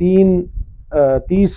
30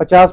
50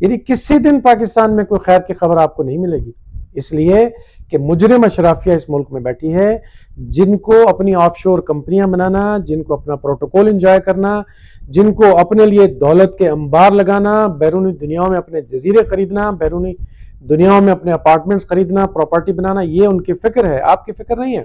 یعنی کسی دن پاکستان میں کوئی خیر کی خبر آپ کو نہیں ملے گی، اس لیے کہ مجرم اشرافیہ اس ملک میں بیٹھی ہے، جن کو اپنی آف شور کمپنیاں بنانا، جن کو اپنا پروٹوکول انجوائے کرنا، جن کو اپنے لیے دولت کے انبار لگانا، بیرونی دنیاوں میں اپنے جزیرے خریدنا، بیرونی دنیاوں میں اپنے اپارٹمنٹس خریدنا، پراپرٹی بنانا، یہ ان کی فکر ہے، آپ کی فکر نہیں ہے۔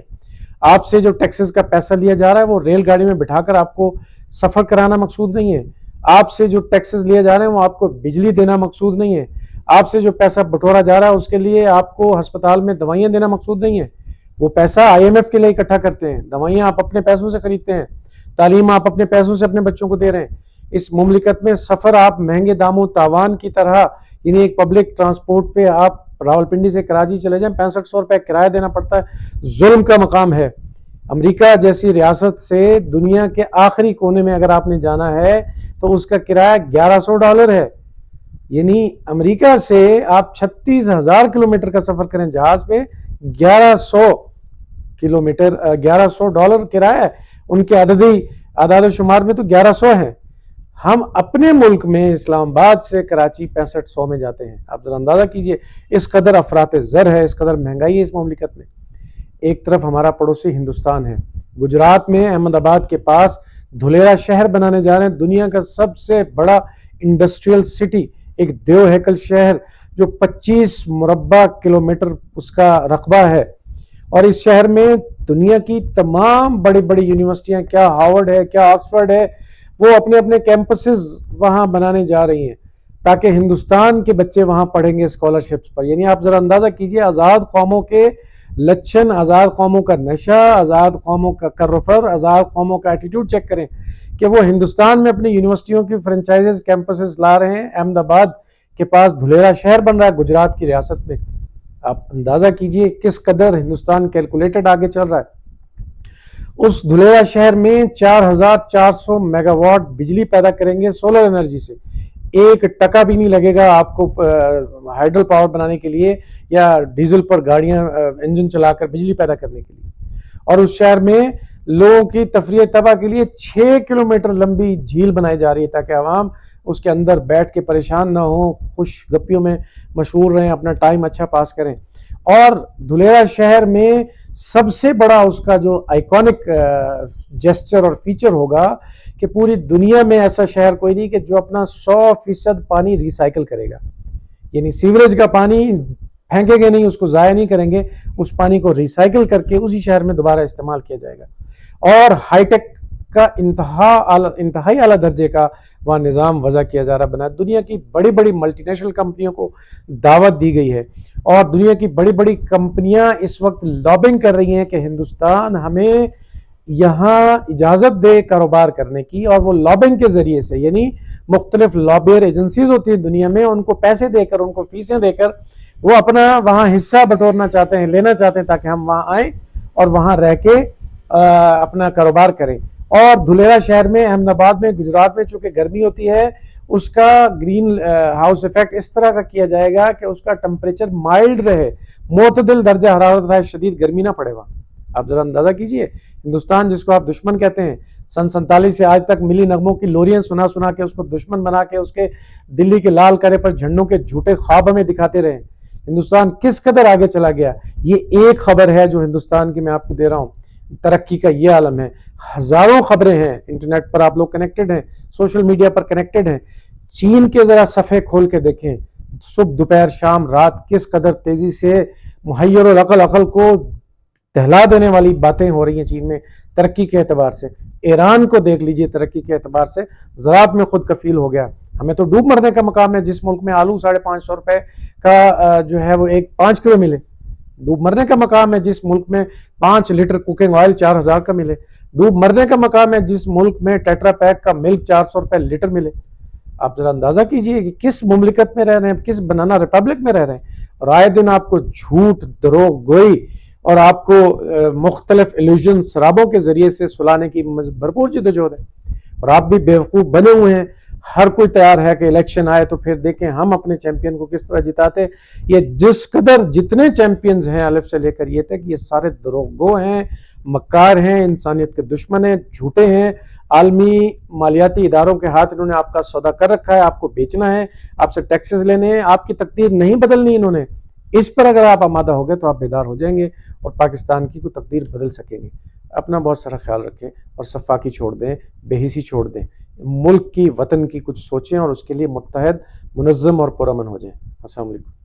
آپ سے جو ٹیکسز کا پیسہ لیا جا رہا ہے وہ ریل گاڑی میں بٹھا کر آپ کو سفر کرانا مقصود نہیں ہے، آپ سے جو ٹیکسز لیے جا رہے ہیں وہ آپ کو بجلی دینا مقصود نہیں ہے، آپ سے جو پیسہ بٹورا جا رہا ہے اس کے لیے آپ کو ہسپتال میں دوائیاں دینا مقصود نہیں ہے، وہ پیسہ آئی ایم ایف کے لیے اکٹھا کرتے ہیں، دوائیاں آپ اپنے پیسوں سے خریدتے ہیں، تعلیم آپ اپنے پیسوں سے اپنے بچوں کو دے رہے ہیں۔ اس مملکت میں سفر آپ مہنگے داموں تاوان کی طرح، یعنی ایک پبلک ٹرانسپورٹ پہ آپ راولپنڈی سے کراچی چلے جائیں 6500 روپے کرایہ دینا پڑتا ہے، ظلم کا مقام ہے۔ امریکہ جیسی ریاست سے دنیا کے آخری کونے میں اگر آپ نے جانا ہے تو اس کا کرایہ $1100 ہے، یعنی امریکہ سے آپ 36,000 کلومیٹر کا سفر کریں جہاز پہ، $1100 کرایہ ہے، ان کے اعداد و شمار میں تو 1100 ہیں۔ ہم اپنے ملک میں اسلام آباد سے کراچی 6500 میں جاتے ہیں، آپ ذرا اندازہ کیجئے اس قدر افراط زر ہے، اس قدر مہنگائی ہے اس مملکت میں۔ ایک طرف ہمارا پڑوسی ہندوستان ہے، گجرات میں احمد آباد کے پاس دھلیرا شہر بنانے جا رہے ہیں، دنیا کا سب سے بڑا انڈسٹریل سٹی، ایک دیو ہیکل شہر جو 25 مربع کلومیٹر اس کا رقبہ ہے، اور اس شہر میں دنیا کی تمام بڑی بڑی یونیورسٹیاں، کیا ہارورڈ ہے، کیا آکسفورڈ ہے، وہ اپنے اپنے کیمپسز وہاں بنانے جا رہی ہیں تاکہ ہندوستان کے بچے وہاں پڑھیں گے اسکالرشپس پر۔ یعنی آپ ذرا اندازہ کیجئے آزاد قوموں کے لچن، آزاد قوموں کا نشہ، آزاد قوموں کا کرفر، آزاد قوموں کا ایٹیٹیوڈ چیک کریں کہ وہ ہندوستان میں اپنی یونیورسٹیوں کی فرنچائزز، کیمپسز لا رہے ہیں، احمد آباد کے پاس دھلیرا شہر بن رہا ہے گجرات کی ریاست میں۔ آپ اندازہ کیجئے کس قدر ہندوستان کیلکولیٹڈ آگے چل رہا ہے۔ اس دھلیرا شہر میں 4400 میگا واٹ بجلی پیدا کریں گے سولر انرجی سے، 1 بھی نہیں لگے گا آپ کو ہائیڈل پاور بنانے کے لیے یا ڈیزل پر گاڑیاں انجن چلا کر بجلی پیدا کرنے کے لیے۔ اور اس شہر میں لوگوں کی تفریح تباہ کے لیے 6 کلومیٹر لمبی جھیل بنائی جا رہی ہے تاکہ عوام اس کے اندر بیٹھ کے پریشان نہ ہوں، خوش گپیوں میں مشغول رہیں، اپنا ٹائم اچھا پاس کریں۔ اور دھلیرا شہر میں سب سے بڑا اس کا جو آئیکونک جیسچر اور فیچر ہوگا کہ پوری دنیا میں ایسا شہر کوئی نہیں کہ جو اپنا 100% پانی ریسائیکل کرے گا، یعنی سیوریج کا پانی پھینکیں گے نہیں، اس کو ضائع نہیں کریں گے، اس پانی کو ریسائیکل کر کے اسی شہر میں دوبارہ استعمال کیا جائے گا۔ اور ہائی ٹیک کا انتہائی اعلیٰ درجے کا وہاں نظام وضع کیا جا رہا بنا۔ دنیا کی بڑی بڑی ملٹی نیشنل کمپنیوں کو دعوت دی گئی ہے، اور دنیا کی بڑی بڑی کمپنیاں اس وقت لابنگ کر رہی ہیں کہ ہندوستان ہمیں یہاں اجازت دے کاروبار کرنے کی، اور وہ لابنگ کے ذریعے سے، یعنی مختلف لابیر ایجنسیز ہوتی ہیں دنیا میں، ان کو پیسے دے کر، ان کو فیسیں دے کر وہ اپنا وہاں حصہ بٹورنا چاہتے ہیں، لینا چاہتے ہیں تاکہ ہم وہاں آئیں اور وہاں رہ کے اپنا کاروبار کریں۔ اور دھلیرا شہر میں، احمد آباد میں، گجرات میں چونکہ گرمی ہوتی ہے، اس کا گرین ہاؤس ایفیکٹ اس طرح کا کیا جائے گا کہ اس کا ٹمپریچر مائلڈ رہے، معتدل درجہ حرارت رہے، شدید گرمی نہ پڑے وہاں۔ آپ ذرا اندازہ کیجئے، ہندوستان جس کو آپ دشمن کہتے ہیں، سن 47 سے آج تک ملی نغموں کی لوریاں سنا سنا کے اس کو دشمن بنا کے اس کے دلی کے لال قلعے پر جھنڈوں کے جھوٹے خواب ہمیں دکھاتے رہے، ہندوستان کس قدر آگے چلا گیا۔ یہ ایک خبر ہے جو ہندوستان کی میں آپ کو دے رہا ہوں، ترقی کا یہ عالم ہے۔ ہزاروں خبریں ہیں، انٹرنیٹ پر آپ لوگ کنیکٹڈ ہیں، سوشل میڈیا پر کنیکٹڈ ہیں۔ چین کے ذرا صفحے کھول کے دیکھیں، صبح دوپہر شام رات کس قدر تیزی سے محیر العقل کو دہلا دینے والی باتیں ہو رہی ہیں چین میں ترقی کے اعتبار سے۔ ایران کو دیکھ لیجئے، ترقی کے اعتبار سے زراعت میں خود کفیل ہو گیا۔ ہمیں تو ڈوب مرنے کا مقام ہے جس ملک میں آلو 550 روپے کا جو ہے وہ 5 کلو ملے، ڈوب مرنے کا مقام ہے جس ملک میں 5 لیٹر کوکنگ آئل 4000 کا ملے، ڈوب مرنے کا مقام ہے جس ملک میں ٹیٹرا پیک کا ملک 400 روپے لیٹر ملے۔ آپ ذرا اندازہ کیجئے کہ کس مملکت میں رہ رہے ہیں، کس بنانا ریپبلک میں رہ رہے ہیں۔ اور آئے دن آپ کو جھوٹ، دروغ گوئی اور آپ کو مختلف ایلیوژن سرابوں کے ذریعے سے سلانے کی بھرپور جدوجہد ہے، اور آپ بھی بیوقوف بنے ہوئے ہیں۔ ہر کوئی تیار ہے کہ الیکشن آئے تو پھر دیکھیں ہم اپنے چیمپئن کو کس طرح جتاتے۔ یہ جس قدر جتنے چیمپئنز ہیں الف سے لے کر یہ تک، یہ سارے دروغ گو ہیں، مکار ہیں، انسانیت کے دشمن ہیں، جھوٹے ہیں۔ عالمی مالیاتی اداروں کے ہاتھ انہوں نے آپ کا سودا کر رکھا ہے، آپ کو بیچنا ہے، آپ سے ٹیکسز لینے ہیں، آپ کی تقدیر نہیں بدلنی انہوں نے. اس پر اگر آپ آمادہ ہو گئے تو آپ بیدار ہو جائیں گے اور پاکستان کی کوئی تقدیر بدل سکیں گے. اپنا بہت سارا خیال رکھیں اور سفاکی چھوڑ دیں، بے حسی چھوڑ دیں، ملک کی وطن کی کچھ سوچیں اور اس کے لیے متحد، منظم اور پرامن ہو جائیں. السلام علیکم.